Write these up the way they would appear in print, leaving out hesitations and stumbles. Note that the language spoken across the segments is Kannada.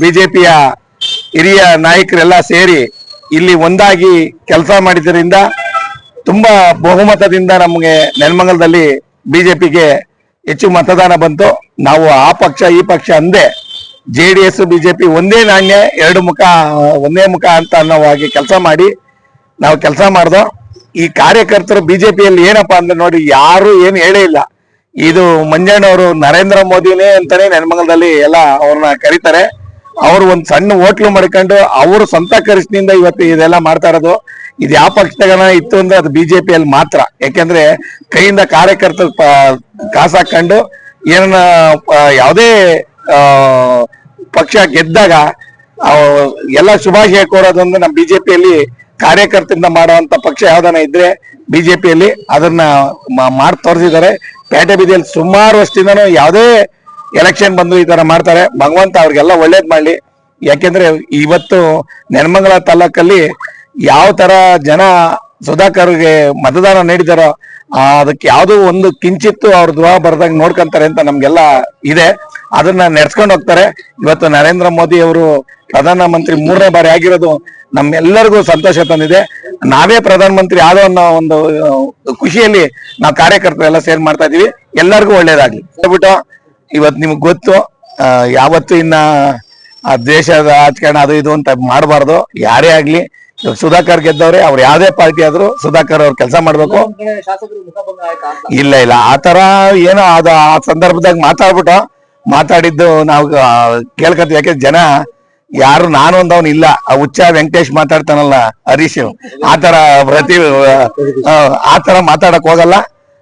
ಬಿಜೆಪಿಯ ಹಿರಿಯ ನಾಯಕರೆಲ್ಲ ಸೇರಿ ಇಲ್ಲಿ ಒಂದಾಗಿ ಕೆಲಸ ಮಾಡಿದ್ದರಿಂದ ತುಂಬಾ ಬಹುಮತದಿಂದ ನಮಗೆ ನೆಲಮಂಗಲದಲ್ಲಿ ಬಿಜೆಪಿಗೆ ಹೆಚ್ಚು ಮತದಾನ ಬಂತು. ನಾವು ಆ ಪಕ್ಷ ಈ ಪಕ್ಷ ಅಂದೆ, JDS ಬಿಜೆಪಿ ಒಂದೇ ನಾಣ್ಯ ಎರಡು ಮುಖ ಒಂದೇ ಮುಖ ಅಂತ ಅನ್ನೋ ಹಾಗೆ ಕೆಲಸ ಮಾಡಿ ನಾವು ಕೆಲಸ ಮಾಡ್ದೋ. ಈ ಕಾರ್ಯಕರ್ತರು ಬಿಜೆಪಿಯಲ್ಲಿ ಏನಪ್ಪಾ ಅಂದ್ರೆ ನೋಡಿ, ಯಾರು ಏನು ಹೇಳೇ ಇಲ್ಲ. ಇದು ಮಂಜಣ್ಣವರು ನರೇಂದ್ರ ಮೋದಿನೇ ಅಂತಾನೆ ನೆಲಮಂಗಲದಲ್ಲಿ ಎಲ್ಲ ಅವ್ರನ್ನ ಕರೀತಾರೆ. ಅವರು ಒಂದು ಸಣ್ಣ ಹೋಟ್ಲು ಮಾಡ್ಕೊಂಡು ಅವರು ಸ್ವಂತ ಖರ್ಚಿನಿಂದ ಇವತ್ತು ಇದೆಲ್ಲ ಮಾಡ್ತಾ ಇರೋದು. ಇದು ಯಾವ ಪಕ್ಷದಾಗ ಇತ್ತು ಅಂದ್ರೆ ಅದು ಬಿಜೆಪಿಯಲ್ಲಿ ಮಾತ್ರ. ಯಾಕೆಂದ್ರೆ ಕೈಯಿಂದ ಕಾರ್ಯಕರ್ತರು ಕಾಸು ಹಾಕೊಂಡು ಏನನ್ನ ಯಾವುದೇ ಪಕ್ಷ ಗೆದ್ದಾಗ ಎಲ್ಲ ಶುಭಾಶಯ ಕೋರೋದೊಂದು ನಮ್ಮ ಬಿಜೆಪಿಯಲ್ಲಿ ಕಾರ್ಯಕರ್ತರಿಂದ ಮಾಡುವಂತ ಪಕ್ಷ ಯಾವ್ದಾನ ಇದ್ರೆ ಬಿಜೆಪಿಯಲ್ಲಿ ಅದನ್ನ ಮಾಡಿ ತೋರಿಸಿದ್ದಾರೆ. ಪೇಟೆ ಬೀದಿಯಲ್ಲಿ ಸುಮಾರು ವರ್ಷದಿಂದನೂ ಯಾವುದೇ ಎಲೆಕ್ಷನ್ ಬಂದ್ರು ಈ ತರ ಮಾಡ್ತಾರೆ. ಭಗವಂತ ಅವ್ರಿಗೆಲ್ಲ ಒಳ್ಳೇದ್ ಮಾಡ್ಲಿ. ಯಾಕೆಂದ್ರೆ ಇವತ್ತು ನೆಲಮಂಗಲ ತಾಲೂಕಲ್ಲಿ ಯಾವ ತರ ಜನ ಸುಧಾಕರ್ಗೆ ಮತದಾನ ನೀಡಿದಾರೋ ಅದಕ್ಕೆ ಯಾವುದೋ ಒಂದು ಕಿಂಚಿತ್ತು ಅವ್ರ ದ್ರೋಹ ಬರ್ದಂಗೆ ನೋಡ್ಕೊಂತಾರೆ ಅಂತ ನಮ್ಗೆಲ್ಲ ಇದೆ. ಅದನ್ನ ನೆಡ್ಸ್ಕೊಂಡು ಹೋಗ್ತಾರೆ. ಇವತ್ತು ನರೇಂದ್ರ ಮೋದಿ ಅವರು ಪ್ರಧಾನಮಂತ್ರಿ 3ನೇ ಬಾರಿ ಆಗಿರೋದು ನಮ್ಮೆಲ್ಲರಿಗೂ ಸಂತೋಷ ತಂದಿದೆ. ನಾವೇ ಪ್ರಧಾನಮಂತ್ರಿ ಆದೋ ಅನ್ನೋ ಒಂದು ಖುಷಿಯಲ್ಲಿ ನಾವು ಕಾರ್ಯಕರ್ತರೆಲ್ಲ ಸೇರ್ ಮಾಡ್ತಾ ಇದೀವಿ. ಎಲ್ಲರಿಗೂ ಒಳ್ಳೇದಾಗ್ಲಿ ಹೇಳ್ಬಿಟ್ಟು ಇವತ್ತು ನಿಮ್ಗೆ ಗೊತ್ತು, ಯಾವತ್ತು ಇನ್ನ ಆ ದೇಶದ ರಾಜಕಾರಣ ಅದು ಇದು ಅಂತ ಮಾಡಬಾರ್ದು. ಯಾರೇ ಆಗ್ಲಿ, ಸುಧಾಕರ್ ಗೆದ್ದವ್ರೆ, ಅವ್ರು ಯಾವ್ದೇ ಪಾರ್ಟಿ ಆದ್ರೂ ಸುಧಾಕರ್ ಅವ್ರು ಕೆಲಸ ಮಾಡ್ಬೇಕು. ಇಲ್ಲ ಆತರ ಏನೋ ಅದು ಆ ಸಂದರ್ಭದಾಗ ಮಾತಾಡಿದ್ದು ನಾವು ಕೇಳ್ಕತ್ತೀವಿ. ಯಾಕೆ ಜನ ಯಾರು ನಾನು ಅಂದವನ್ ಇಲ್ಲ. ಆ ಹುಚ್ಚ ವೆಂಕಟೇಶ್ ಮಾತಾಡ್ತಾನಲ್ಲ, ಹರೀಶ್, ಆತರ ಆತರ ಮಾತಾಡಕ್ ಹೋಗಲ್ಲ.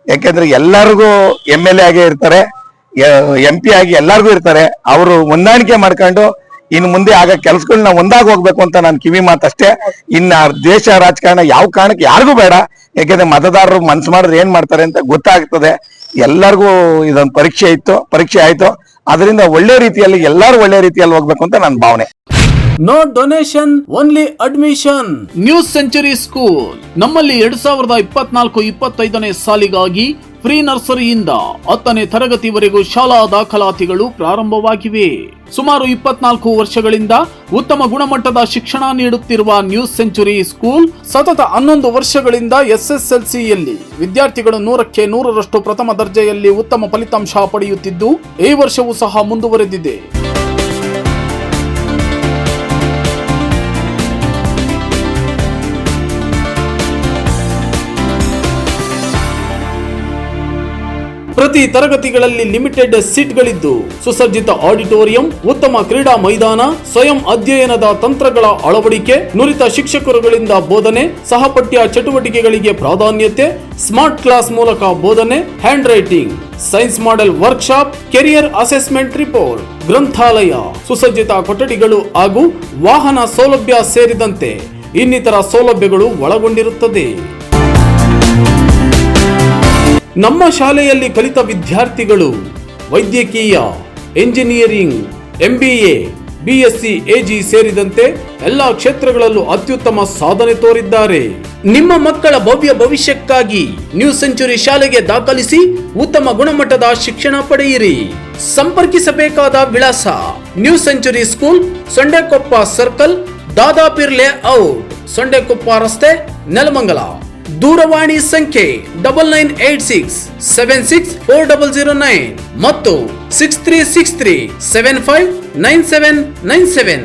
ಯಾಕೆಂದ್ರೆ ಎಲ್ಲರಿಗೂ MLA ಆಗೇ ಇರ್ತಾರೆ, MP ಆಗಿ ಎಲ್ಲರಿಗೂ ಇರ್ತಾರೆ. ಅವರು ಹೊಂದಾಣಿಕೆ ಮಾಡ್ಕೊಂಡು ಇನ್ನು ಮುಂದೆ ಆಗ ಕೆಲ್ಸಗಳನ್ನ ಒಂದಾಗಿ ಹೋಗ್ಬೇಕು ಅಂತ ನಾನು ಕಿವಿ ಮಾತಷ್ಟೇ. ಇನ್ನ ದೇಶ ರಾಜಕಾರಣ ಯಾವ ಕಾರಣಕ್ಕೆ ಯಾರಿಗೂ ಬೇಡ. ಯಾಕೆಂದ್ರೆ ಮತದಾರರು ಮನ್ಸು ಮಾಡಿದ್ರೆ ಏನ್ ಮಾಡ್ತಾರೆ ಅಂತ ಗೊತ್ತಾಗ್ತದೆ. ಎಲ್ಲರಿಗೂ ಇದೊಂದು ಪರೀಕ್ಷೆ ಆಯ್ತು. ಅದರಿಂದ ಒಳ್ಳೆ ರೀತಿಯಲ್ಲಿ ಎಲ್ಲರೂ ಒಳ್ಳೆ ರೀತಿಯಲ್ಲಿ ಹೋಗ್ಬೇಕು ಅಂತ ನನ್ನ ಭಾವನೆ. No donation, only admission. New century school ನಮ್ಮಲ್ಲಿ 2024-25ನೇ ಸಾಲಿಗಾಗಿ ಪ್ರೀ ನರ್ಸರಿಯಿಂದ 10ನೇ ತರಗತಿವರೆಗೂ ಶಾಲಾ ದಾಖಲಾತಿಗಳು ಪ್ರಾರಂಭವಾಗಿವೆ. ಸುಮಾರು 24 ವರ್ಷಗಳಿಂದ ಉತ್ತಮ ಗುಣಮಟ್ಟದ ಶಿಕ್ಷಣ ನೀಡುತ್ತಿರುವ ನ್ಯೂ ಸೆಂಚುರಿ ಸ್ಕೂಲ್ ಸತತ 11 ವರ್ಷಗಳಿಂದ SSLCಯಲ್ಲಿ ವಿದ್ಯಾರ್ಥಿಗಳು 100ಕ್ಕೆ 100ರಷ್ಟು ಪ್ರಥಮ ದರ್ಜೆಯಲ್ಲಿ ಉತ್ತಮ ಫಲಿತಾಂಶ ಪಡೆಯುತ್ತಿದ್ದು, ಈ ವರ್ಷವೂ ಸಹ ಮುಂದುವರೆದಿದೆ. ಪ್ರತಿ ತರಗತಿಗಳಲ್ಲಿ ಲಿಮಿಟೆಡ್ ಸೀಟ್ಗಳಿದ್ದು, ಸುಸಜ್ಜಿತ ಆಡಿಟೋರಿಯಂ, ಉತ್ತಮ ಕ್ರೀಡಾ ಮೈದಾನ, ಸ್ವಯಂ ಅಧ್ಯಯನದ ತಂತ್ರಗಳ ಅಳವಡಿಕೆ, ನುರಿತ ಶಿಕ್ಷಕರುಗಳಿಂದ ಬೋಧನೆ, ಸಹಪಠ್ಯ ಚಟುವಟಿಕೆಗಳಿಗೆ ಪ್ರಾಧಾನ್ಯತೆ, ಸ್ಮಾರ್ಟ್ ಕ್ಲಾಸ್ ಮೂಲಕ ಬೋಧನೆ, hand writing, science model workshop, career assessment report, ಗ್ರಂಥಾಲಯ, ಸುಸಜ್ಜಿತ ಕೊಠಡಿಗಳು ಹಾಗೂ ವಾಹನ ಸೌಲಭ್ಯ ಸೇರಿದಂತೆ ಇನ್ನಿತರ ಸೌಲಭ್ಯಗಳು ಒಳಗೊಂಡಿರುತ್ತದೆ. ನಮ್ಮ ಶಾಲೆಯಲ್ಲಿ ಕಲಿತ ವಿದ್ಯಾರ್ಥಿಗಳು ವೈದ್ಯಕೀಯ, ಎಂಜಿನಿಯರಿಂಗ್, MBA, BSc AG ಸೇರಿದಂತೆ ಎಲ್ಲಾ ಕ್ಷೇತ್ರಗಳಲ್ಲೂ ಅತ್ಯುತ್ತಮ ಸಾಧನೆ ತೋರಿದ್ದಾರೆ. ನಿಮ್ಮ ಮಕ್ಕಳ ಭವ್ಯ ಭವಿಷ್ಯಕ್ಕಾಗಿ ನ್ಯೂ ಸೆಂಚುರಿ ಶಾಲೆಗೆ ದಾಖಲಿಸಿ ಉತ್ತಮ ಗುಣಮಟ್ಟದ ಶಿಕ್ಷಣ ಪಡೆಯಿರಿ. ಸಂಪರ್ಕಿಸಬೇಕಾದ ವಿಳಾಸ: new century school, Sondekoppa circle, Dadapeer layout, Sondekoppa ರಸ್ತೆ, ನೆಲಮಂಗಲ. ದೂರವಾಣಿ ಸಂಖ್ಯೆ 9986 764009 ಮತ್ತು 6363 759797.